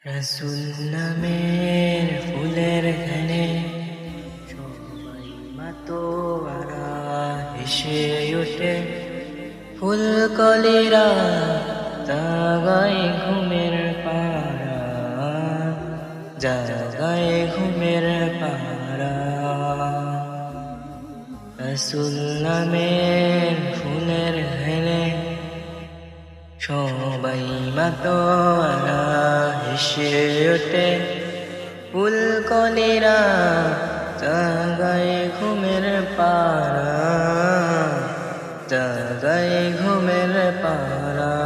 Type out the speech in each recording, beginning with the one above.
রসুল নামের ফুলের ঘ্রাণে সবাই মাতোয়ারা হেসে ওঠে। ফুলকলিরা জাগায় ঘুমের পাড়া, জাগায় ঘুমের পাড়া। রসুল নামের ফুলের ঘ্রাণে সবাই মাতোয়ারা হেসে ওঠে। ফুলকলিরা জাগায় ঘুমের পাড়া, জাগায় ঘুমের পাড়া।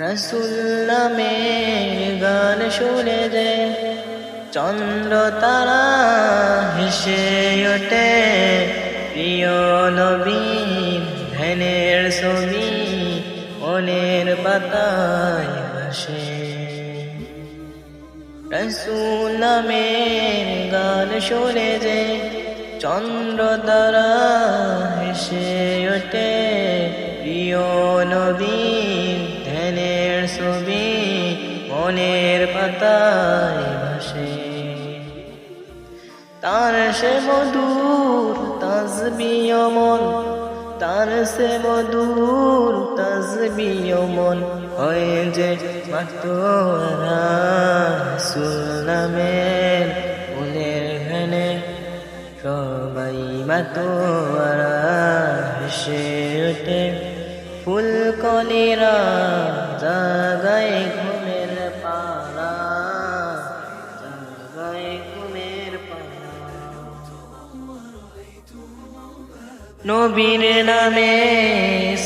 রসুল নামের গান শুনে যে চন্দ্র তারা হেসে ওঠে। প্রিয় নবীর ধ্যানের ছবি মনের পাতায় ভাসে। রসুল নামের গান শুনে যে চন্দ্র তারা হেসে ওঠে। প্রিয় নবীর ধ্যানের ছবি মনের পাতায় ভাসে। তার সে মধুর তাসবিহ মন, তার সে মধুর তাসবিহ মন হয় যে মাতোয়ারা। রসুল নামের ফুলের ঘ্রাণে সবাই মাতোয়ারা হেসে ওঠে। ফুলকলিরা জাগায় ঘুমের পাড়া, জাগায় ঘুমের পাড়া। নবীর নামে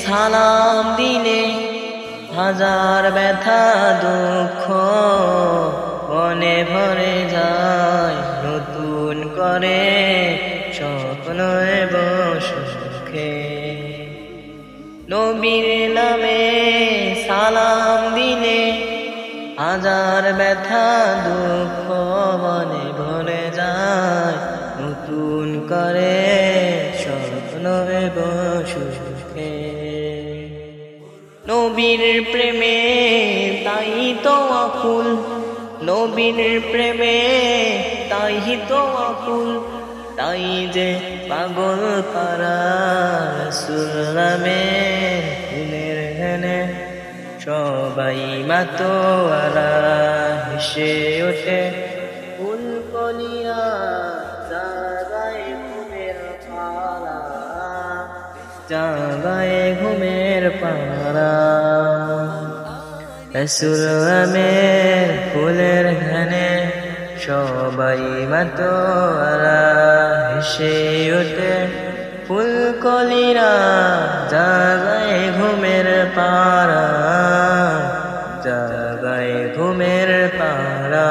সালাম দিলে হাজার ব্যথা দুঃখ মনে ভরে যায়। নতুন করে স্বপ্ন সুখে। নবীর নামে সালাম দিলে হাজার ব্যথা দুঃখ মনে ভরে যায়। নতুন করে স্বপ্ন সুখে। নবীর প্রেমে তাই তো আকুল, নবীর প্রেমে তাই তো আকুল, তাই যে পাগল পারা। রসুল নামের ফুলের ঘ্রাণে সবাই মাতোয়ারা হেসে ওঠে। ফুলকলিরা জাগায় ঘুমের পাড়া, জাগায় ঘুমের পাড়া। রসুল নামের ফুলের ঘ্রাণে সবাই মাতোয়ারা হেসে ওঠে। ফুলকলিরা জাগায় ঘুমের পাড়া, জাগায় ঘুমের পাড়া।